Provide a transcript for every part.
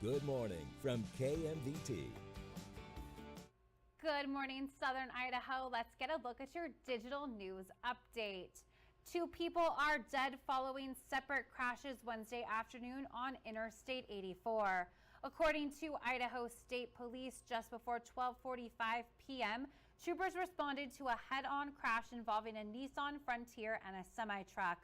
Good morning from KMVT. Good morning, Southern Idaho. Let's get a look at your digital news update. 2 people are dead following separate crashes Wednesday afternoon on Interstate 84. According to Idaho State Police, just before 12:45 p.m., troopers responded to a head-on crash involving a Nissan Frontier and a semi-truck.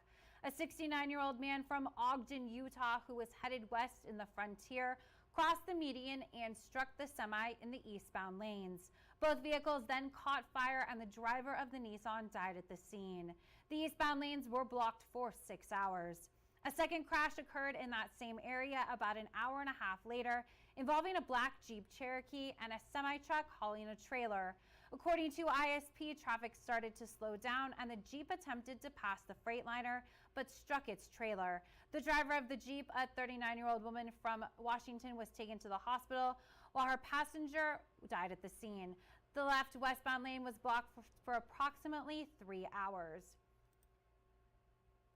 A 69-year-old man from Ogden, Utah, who was headed west in the Frontier, crossed the median and struck the semi in the eastbound lanes. Both vehicles then caught fire and the driver of the Nissan died at the scene. The eastbound lanes were blocked for 6 hours. A second crash occurred in that same area about an hour and a half later, involving a black Jeep Cherokee and a semi-truck hauling a trailer. According to ISP, traffic started to slow down and the Jeep attempted to pass the Freightliner but struck its trailer. The driver of the Jeep, a 39-year-old woman from Washington, was taken to the hospital while her passenger died at the scene. The left westbound lane was blocked for approximately 3 hours.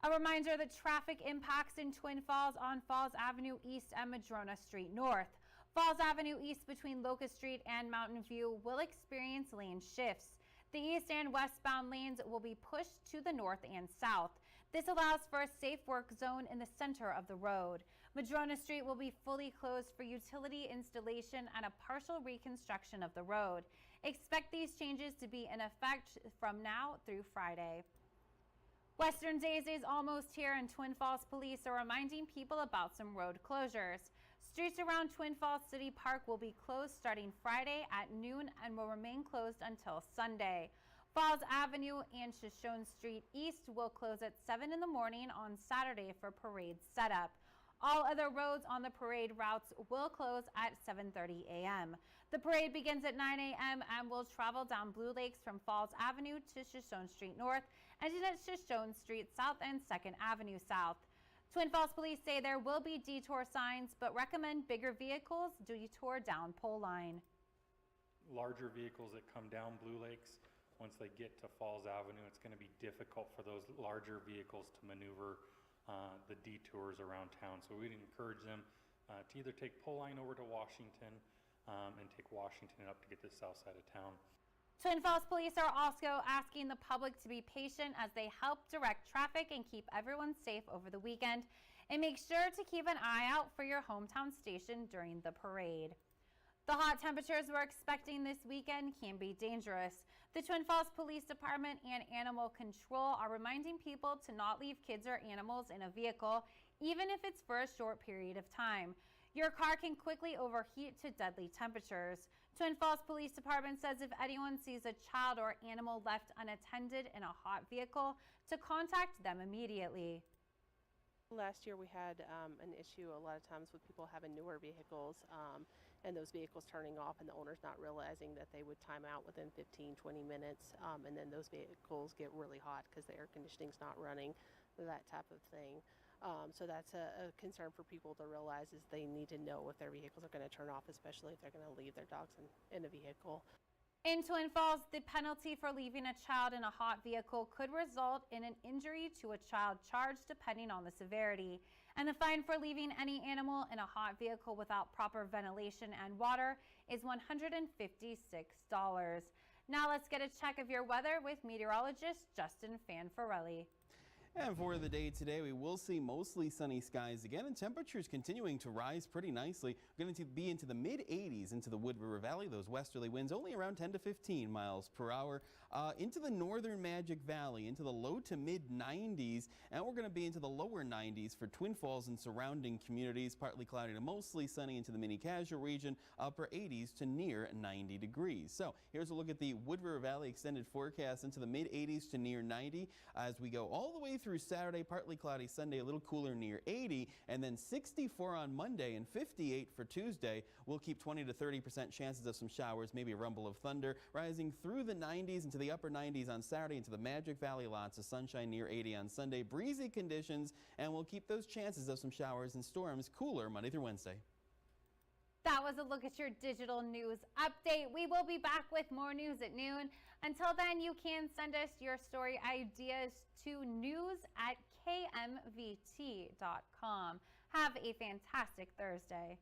A reminder, the traffic impacts in Twin Falls on Falls Avenue East and Madrona Street North. Falls Avenue East between Locust Street and Mountain View will experience lane shifts. The east and westbound lanes will be pushed to the north and south. This allows for a safe work zone in the center of the road. Madrona Street will be fully closed for utility installation and a partial reconstruction of the road. Expect these changes to be in effect from now through Friday. Western Days is almost here, and Twin Falls police are reminding people about some road closures. Streets around Twin Falls City Park will be closed starting Friday at noon and will remain closed until Sunday. Falls Avenue and Shoshone Street East will close at 7 in the morning on Saturday for parade setup. All other roads on the parade routes will close at 7:30 a.m. The parade begins at 9 a.m. and will travel down Blue Lakes from Falls Avenue to Shoshone Street North and to Shoshone Street South and 2nd Avenue South. Twin Falls police say there will be detour signs, but recommend bigger vehicles detour down pole line. Larger vehicles that come down Blue Lakes, once they get to Falls Avenue, it's going to be difficult for those larger vehicles to maneuver the detours around town. So we'd encourage them to either take pole line over to Washington and take Washington up to get to the south side of town. Twin Falls police are also asking the public to be patient as they help direct traffic and keep everyone safe over the weekend. And make sure to keep an eye out for your hometown station during the parade. The hot temperatures we're expecting this weekend can be dangerous. The Twin Falls Police Department and Animal Control are reminding people to not leave kids or animals in a vehicle, even if it's for a short period of time. Your car can quickly overheat to deadly temperatures. Twin Falls Police Department says if anyone sees a child or animal left unattended in a hot vehicle, to contact them immediately. Last year we had an issue a lot of times with people having newer vehicles and those vehicles turning off and the owners not realizing that they would time out within 15-20 minutes and then those vehicles get really hot because the air conditioning's not running, that type of thing. So that's a concern for people to realize is they need to know if their vehicles are going to turn off, especially if they're going to leave their dogs in a vehicle. In Twin Falls, the penalty for leaving a child in a hot vehicle could result in an injury to a child charge depending on the severity. And the fine for leaving any animal in a hot vehicle without proper ventilation and water is $156. Now let's get a check of your weather with meteorologist Justin Fanfarelli. And for the day today, we will see mostly sunny skies again and temperatures continuing to rise pretty nicely. We're going to be into the mid-80s into the Wood River Valley. Those westerly winds only around 10 to 15 miles per hour. Into the northern Magic Valley, into the low to mid-90s. And we're going to be into the lower 90s for Twin Falls and surrounding communities. Partly cloudy to mostly sunny into the mini-casual region. Upper 80s to near 90 degrees. So here's a look at the Wood River Valley extended forecast into the mid-80s to near 90 as we go all the way through Saturday, partly cloudy Sunday, a little cooler near 80, and then 64 on Monday and 58 for Tuesday. We'll keep 20 to 30% chances of some showers, maybe a rumble of thunder, rising through the 90s into the upper 90s on Saturday, into the Magic Valley, lots of sunshine near 80 on Sunday, breezy conditions, and we'll keep those chances of some showers and storms cooler Monday through Wednesday. That was a look at your digital news update. We will be back with more news at noon. Until then, you can send us your story ideas to news@kmvt.com. Have a fantastic Thursday.